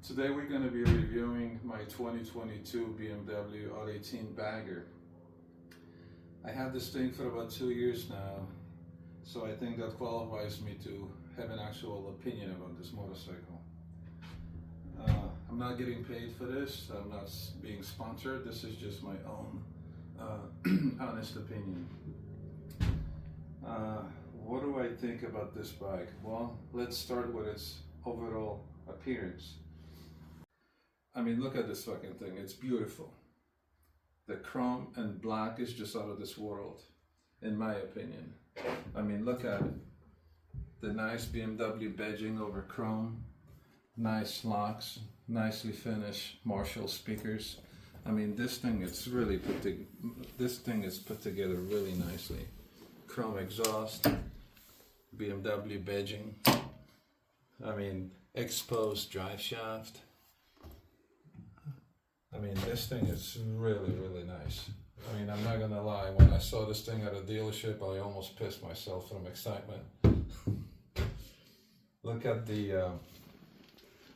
Today we're going to be reviewing my 2022 BMW R18 bagger. I had this thing for about 2 years now, so I think that qualifies me to have an actual opinion about this motorcycle. I'm not getting paid for this, I'm not being sponsored, this is just my own honest opinion. What do I think about this bike? Well, let's start with its overall appearance. I mean, look at this fucking thing, it's beautiful. The chrome and black is just out of this world, in my opinion. I mean, look at it. The nice BMW badging over chrome, nice locks, nicely finished Marshall speakers. I mean, this thing is really put together really nicely. Chrome exhaust, BMW badging. I mean, exposed drive shaft. I mean, this thing is really, really nice. I mean, I'm not gonna lie, when I saw this thing at a dealership, I almost pissed myself from excitement. Look at the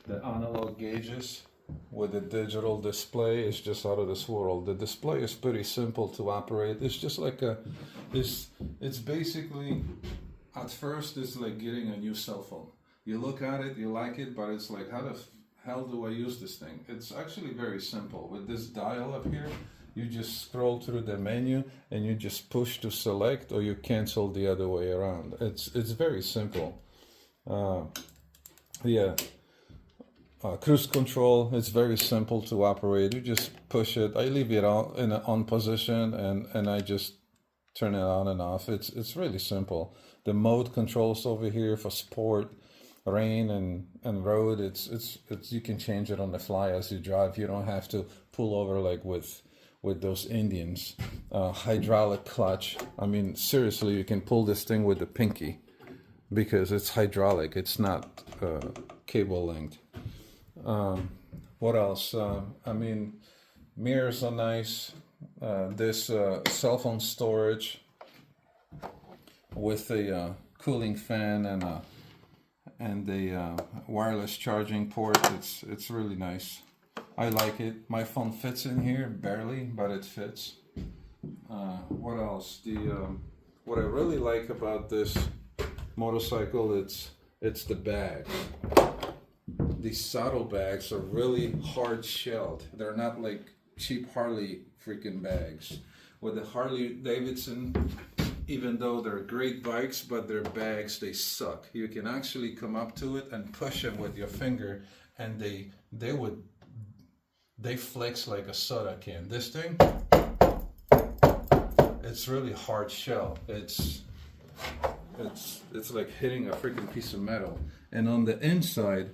analog gauges with the digital display. It's just out of this world. The display is pretty simple to operate. It's just like it's basically, at first, it's like getting a new cell phone. You look at it, you like it, but it's like, how the hell do I use this thing? It's actually very simple. With this dial up here, you just scroll through the menu and you just push to select, or you cancel the other way around. It's very simple. Cruise control, it's very simple to operate. You just push it. I leave it on position and I just turn it on and off. It's really simple. The mode controls over here for sport, rain and road. It's you can change it on the fly as you drive. You don't have to pull over like with those Indians. Hydraulic clutch. I mean, seriously, you can pull this thing with the pinky because it's hydraulic. It's not cable linked. What else? I mean, mirrors are nice. This cell phone storage with a cooling fan and a wireless charging port. It's really nice. I like it. My phone fits in here barely, but it fits. What else? What I really like about this motorcycle, it's the bags. These saddlebags are really hard shelled. They're not like cheap Harley freaking bags. With the Harley Davidson, even though they're great bikes, but their bags, they suck. You can actually come up to it and push them with your finger, and they flex like a soda can. This thing, it's really hard shell. It's like hitting a freaking piece of metal. And on the inside,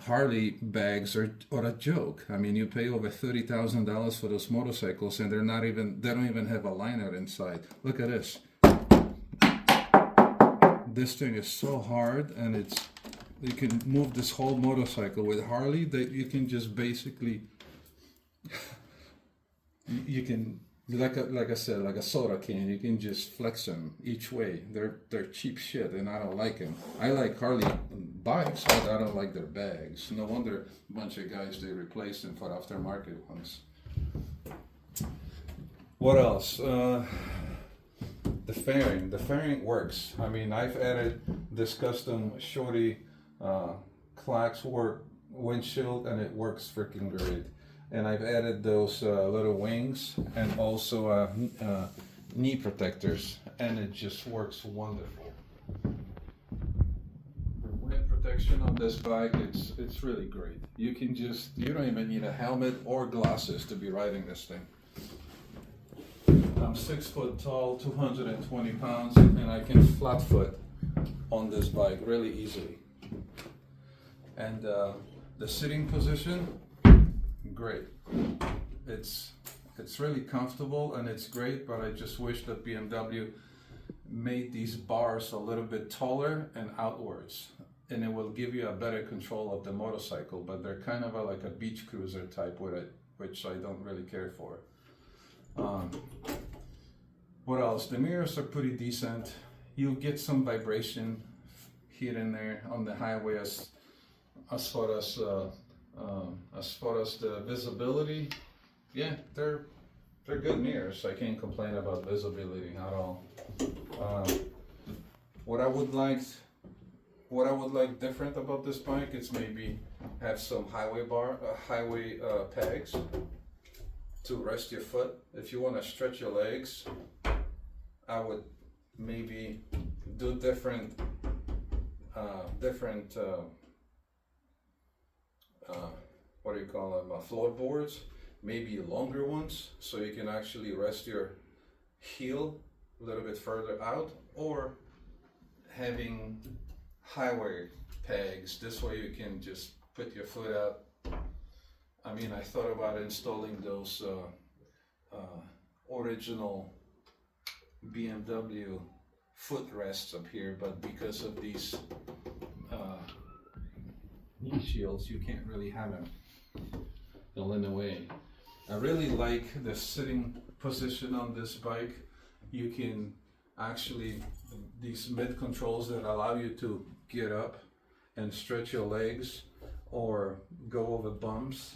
Harley bags are a joke. I mean, you pay over $30,000 for those motorcycles, and they don't even have a liner inside. Look at this. This thing is so hard, and you can move this whole motorcycle. With Harley, that you can just basically, you can, like I said, like a soda can, you can just flex them each way. They're cheap shit, and I don't like them. I like Harley bikes, but I don't like their bags. No wonder a bunch of guys, they replaced them for aftermarket ones. What else? The fairing works. I mean, I've added this custom shorty Clax work windshield, and it works freaking great. And I've added those little wings and also knee protectors, and it just works wonderful. The wind protection on this bike, it's really great. You don't even need a helmet or glasses to be riding this thing. I'm 6 foot tall, 220 pounds, and I can flat foot on this bike really easily. And the sitting position, great. It's really comfortable and it's great, but I just wish that BMW made these bars a little bit taller and outwards, and it will give you a better control of the motorcycle. But they're kind of like a beach cruiser type with it, which I don't really care for. What else? The mirrors are pretty decent. You'll get some vibration here and there on the highway as far as As far as the visibility, yeah, they're good mirrors. I can't complain about visibility at all. What I would like different about this bike is maybe have some highway pegs to rest your foot. If you want to stretch your legs, I would maybe do different what do you call them, floorboards, maybe longer ones, so you can actually rest your heel a little bit further out, or having highway pegs. This way you can just put your foot out. I mean, I thought about installing those original BMW footrests up here, but because of these knee shields, you can't really have them. They'll in the way. I really like the sitting position on this bike. You can actually, these mid controls that allow you to get up and stretch your legs or go over bumps.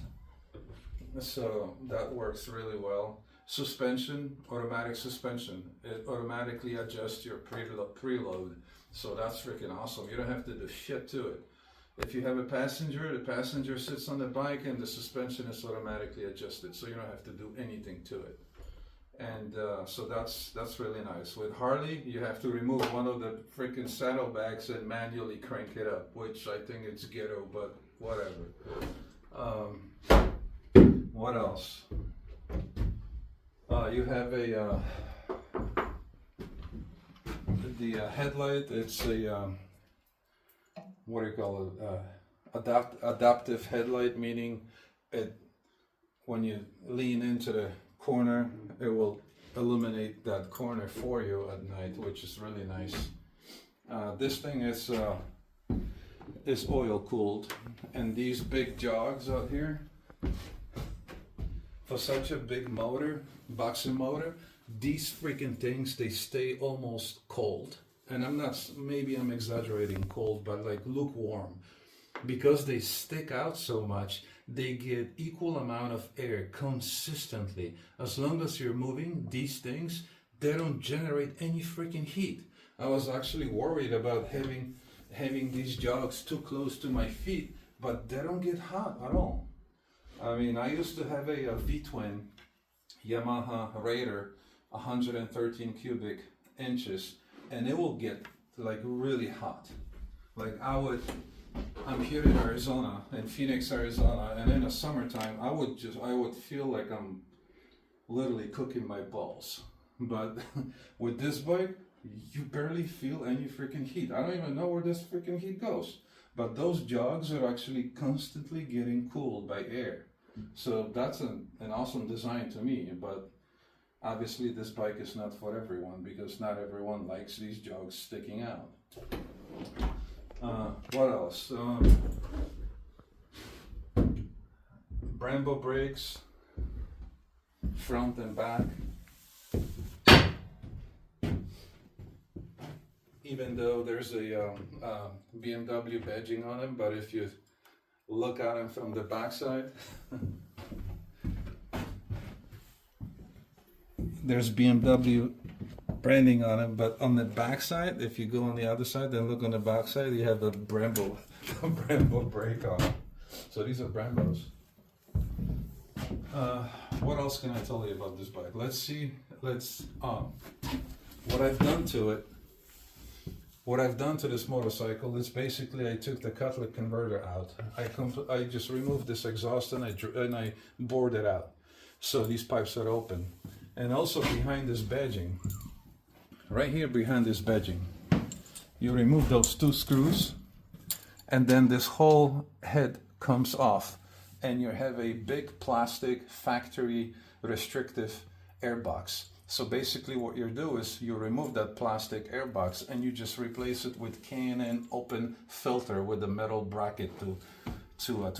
So that works really well. Suspension, automatic suspension. It automatically adjusts your preload. So that's freaking awesome. You don't have to do shit to it. If you have a passenger, the passenger sits on the bike and the suspension is automatically adjusted. So you don't have to do anything to it. And so that's really nice. With Harley, you have to remove one of the freaking saddlebags and manually crank it up, which I think it's ghetto, but whatever. What else? You have the headlight. It's a what do you call it? Adaptive headlight, meaning it when you lean into the corner, it will illuminate that corner for you at night, which is really nice. This thing is oil cooled, and these big jogs out here, for such a big motor, boxing motor, these freaking things, they stay almost cold. And maybe I'm exaggerating cold, but like lukewarm. Because they stick out so much, they get equal amount of air consistently. As long as you're moving these things, they don't generate any freaking heat. I was actually worried about having these jogs too close to my feet, but they don't get hot at all. I mean, I used to have a V-twin Yamaha Raider, 113 cubic inches, and it will get like really hot. Like I'm here in Arizona, in Phoenix, Arizona, and in the summertime, I would feel like I'm literally cooking my balls. But with this bike, you barely feel any freaking heat. I don't even know where this freaking heat goes. But those jogs are actually constantly getting cooled by air. So that's an awesome design to me, but obviously this bike is not for everyone, because not everyone likes these jogs sticking out. What else? Brembo brakes, front and back. Even though there's a BMW badging on them, but if you look at them from the backside, there's BMW branding on them, but on the backside, if you go on the other side and look on the backside, you have a Brembo brake on it. So these are Brembos. What else can I tell you about this bike? Let's see. What I've done to it. What I've done to this motorcycle is basically I took the catalytic converter out. I just removed this exhaust and I bored it out. So these pipes are open. And also behind this badging, right here behind this badging, you remove those two screws, and then this whole head comes off, and you have a big plastic factory restrictive airbox. So basically what you do is you remove that plastic airbox and you just replace it with K&N open filter with a metal bracket to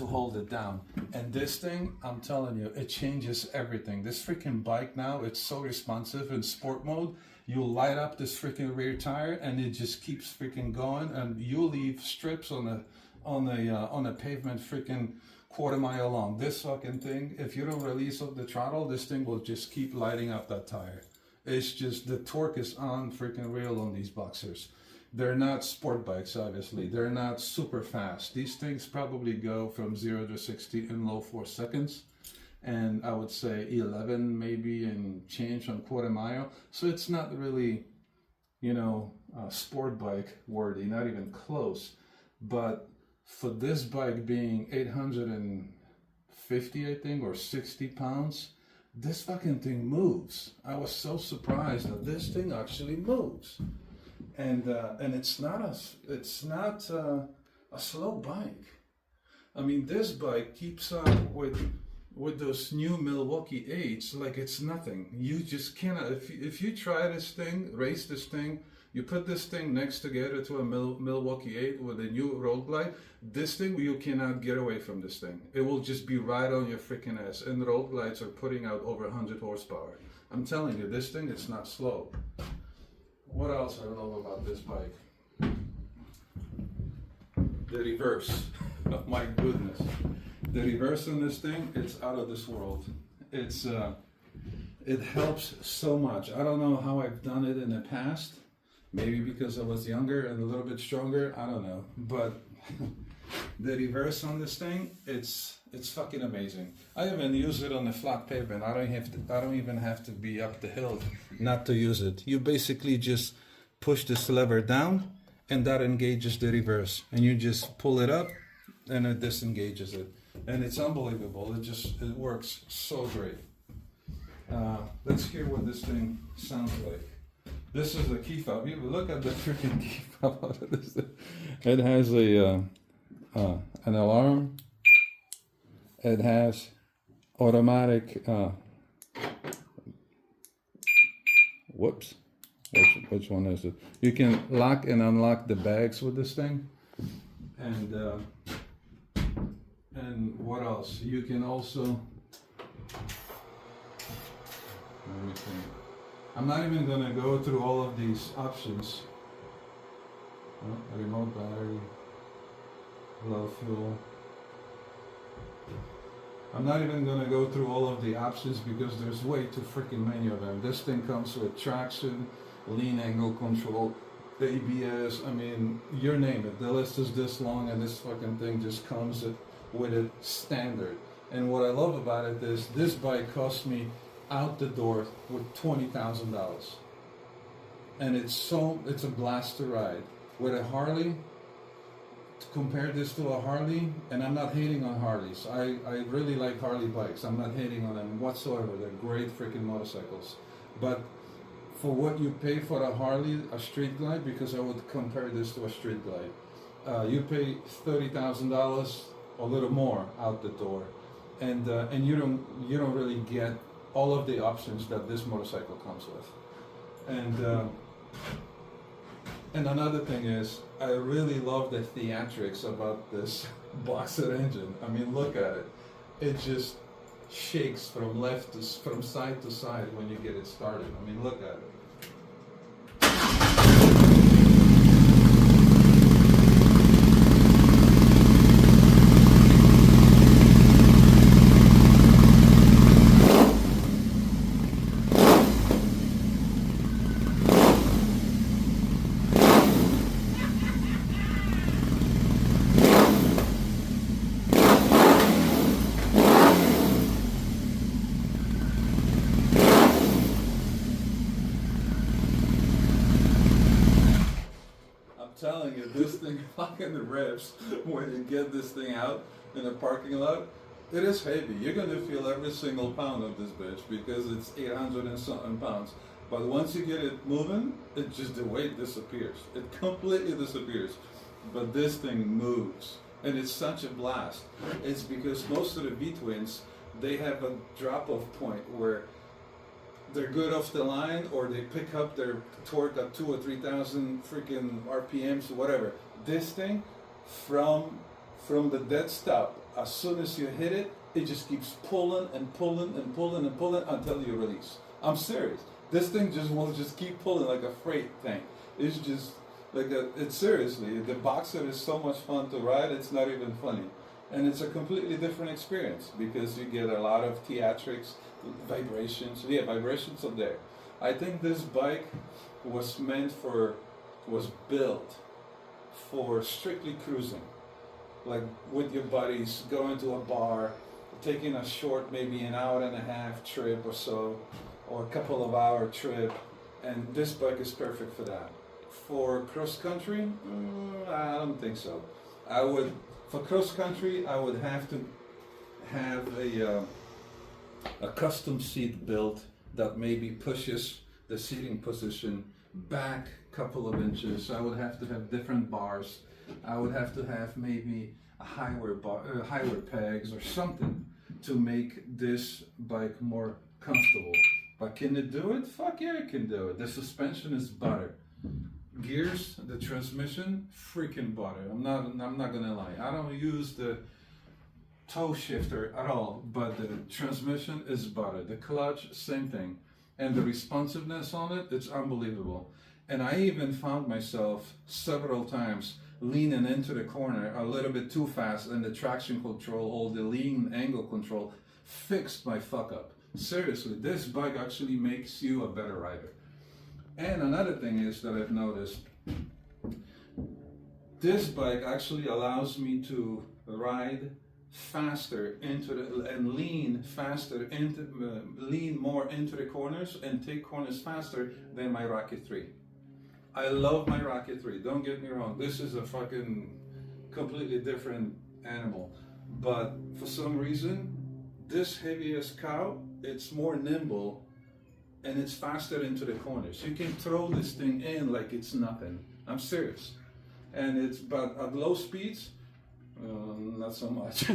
hold it down. And this thing, I'm telling you, it changes everything. This freaking bike now, it's so responsive in sport mode. You light up this freaking rear tire and it just keeps freaking going, and you leave strips on on a pavement freaking quarter mile long. This fucking thing, if you don't release of the throttle, this thing will just keep lighting up that tire. It's just, the torque is on freaking real on these boxers. They're not sport bikes, obviously. They're not super fast. These things probably go from 0 to 60 in low 4 seconds. And I would say 11 maybe and change on quarter mile. So it's not really, you know, sport bike worthy, not even close. But for this bike being 850, I think, or 60 pounds, this fucking thing moves. I was so surprised that this thing actually moves. And it's not a slow bike. I mean, this bike keeps up with those new Milwaukee 8s like it's nothing. You just cannot. If you try this thing, race this thing, you put this thing next together to a Milwaukee 8 with a new road glide, this thing, you cannot get away from this thing. It will just be right on your freaking ass. And the road glides are putting out over 100 horsepower. I'm telling you, this thing, it's not slow. What else I love about this bike? The reverse. Oh my goodness. The reverse on this thing, it's out of this world. It's it helps so much. I don't know how I've done it in the past. Maybe because I was younger and a little bit stronger. I don't know. But the reverse on this thing, it's fucking amazing. I even use it on the flat pavement. I don't even have to be up the hill not to use it. You basically just push this lever down and that engages the reverse. And you just pull it up and it disengages it. And it's unbelievable. It works so great. Let's hear what this thing sounds like. This is the key fob. You look at the freaking key fob. It has an alarm. It has automatic. Whoops. Which one is it? You can lock and unlock the bags with this thing. And what else? You can also. Let me think. I'm not even going to go through all of these options. Remote battery, low fuel. I'm not even going to go through all of the options because there's way too freaking many of them. This thing comes with traction, lean angle control, ABS, I mean, you name it. The list is this long and this fucking thing just comes with it standard. And what I love about it is this bike cost me out the door with $20,000, and it's a blast to ride. With a Harley, to compare this to a Harley, and I'm not hating on Harleys. I really like Harley bikes. I'm not hating on them whatsoever. They're great freaking motorcycles. But for what you pay for a Harley, a street glide, because I would compare this to a street glide, you pay $30,000, a little more out the door, and you don't really get all of the options that this motorcycle comes with. And another thing is, I really love the theatrics about this Boxer engine. I mean, look at it. It just shakes from side to side when you get it started. I mean, look at it. Telling you, this thing fucking rips when you get this thing out in a parking lot. It is heavy. You're gonna feel every single pound of this bitch because it's 800 and something pounds. But once you get it moving, the weight disappears. It completely disappears. But this thing moves, and it's such a blast. It's because most of the V-twins, they have a drop-off point where they're good off the line, or they pick up their torque at 2,000 or 3,000 freaking RPMs or whatever. This thing, from the dead stop, as soon as you hit it, it just keeps pulling and pulling and pulling and pulling until you release. I'm serious. This thing will just keep pulling like a freight tank. It's just, Like it's seriously, the Boxer is so much fun to ride. It's not even funny, and it's a completely different experience because you get a lot of theatrics, vibrations. Yeah, vibrations are there. I think this bike was was built for strictly cruising, like with your buddies, going to a bar, taking a short, maybe an hour and a half trip or so, or a couple of hour trip, and this bike is perfect for that. For cross country, I don't think so. I would, for cross country, I would have to have a custom seat built that maybe pushes the seating position back a couple of inches. I would have to have different bars. I would have to have maybe a higher pegs or something to make this bike more comfortable. But can it do it? Fuck yeah, it can do it. The suspension is butter. Gears, the transmission, freaking butter. I'm not gonna lie. I don't use the toe shifter at all, but the transmission is butter. The clutch, same thing. And the responsiveness on it, it's unbelievable. And I even found myself several times leaning into the corner a little bit too fast, and the traction control, all the lean angle control, fixed my fuck up. Seriously, this bike actually makes you a better rider. And another thing is that I've noticed, this bike actually allows me to ride faster into the, and lean faster into, lean more into the corners and take corners faster than my Rocket 3. I love my Rocket 3, don't get me wrong, this is a fucking completely different animal. But for some reason, this heavy as cow, it's more nimble and it's faster into the corners. You can throw this thing in like it's nothing. I'm serious. And it's, but at low speeds, not so much.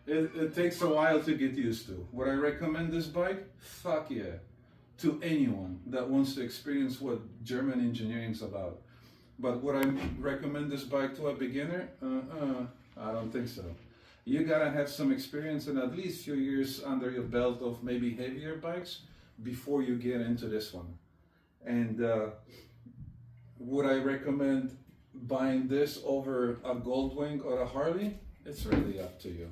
It takes a while to get used to. Would I recommend this bike? Fuck yeah. To anyone that wants to experience what German engineering is about. But would I recommend this bike to a beginner? I don't think so. You gotta have some experience and at least a few years under your belt of maybe heavier bikes before you get into this one. And would I recommend buying this over a Goldwing or a Harley? It's really up to you.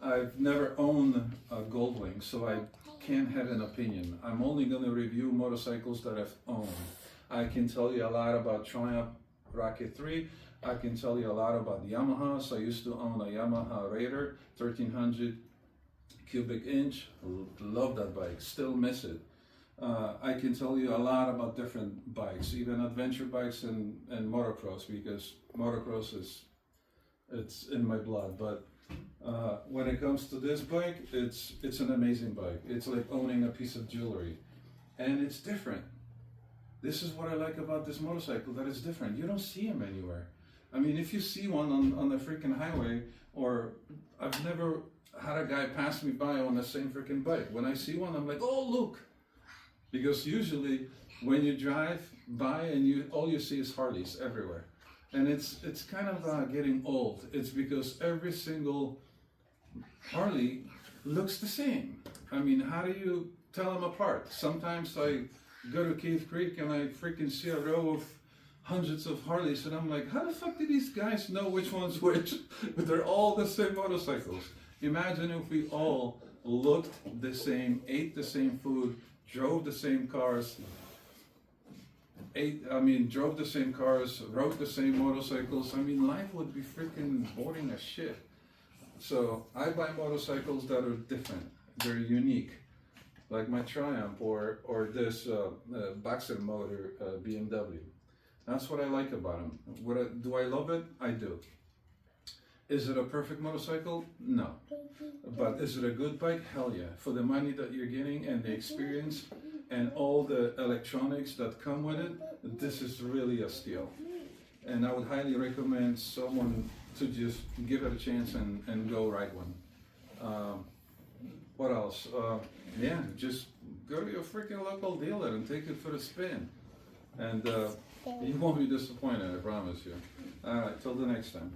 I've never owned a Goldwing, so I can't have an opinion. I'm only gonna review motorcycles that I've owned. I can tell you a lot about Triumph Rocket 3. I can tell you a lot about Yamahas. I used to own a Yamaha Raider, 1300 cubic inch. Love that bike, still miss it. I can tell you a lot about different bikes, even adventure bikes and motocross, because motocross it's in my blood. But when it comes to this bike, it's an amazing bike. It's like owning a piece of jewelry, and it's different. This is what I like about this motorcycle, that it's different. You don't see them anywhere. I mean, if you see one on the freaking highway, or I've never had a guy pass me by on the same freaking bike. When I see one, I'm like, oh, look. Because usually when you drive by and all you see is Harleys everywhere. And it's kind of getting old. It's because every single Harley looks the same. I mean, how do you tell them apart? Sometimes I go to Cave Creek and I freaking see a row of hundreds of Harleys, and I'm like, how the fuck do these guys know which one's which? But they're all the same motorcycles. Imagine if we all looked the same, ate the same food, drove the same cars, drove the same cars, rode the same motorcycles. I mean, life would be freaking boring as shit. So I buy motorcycles that are different. They're unique, like my Triumph or this Boxer motor BMW. That's what I like about them. Do I love it? I do. Is it a perfect motorcycle? No. But is it a good bike? Hell yeah. For the money that you're getting and the experience and all the electronics that come with it, this is really a steal. And I would highly recommend someone to just give it a chance and go ride one. What else? Yeah, just go to your freaking local dealer and take it for a spin. And you won't be disappointed, I promise you. All right, till the next time.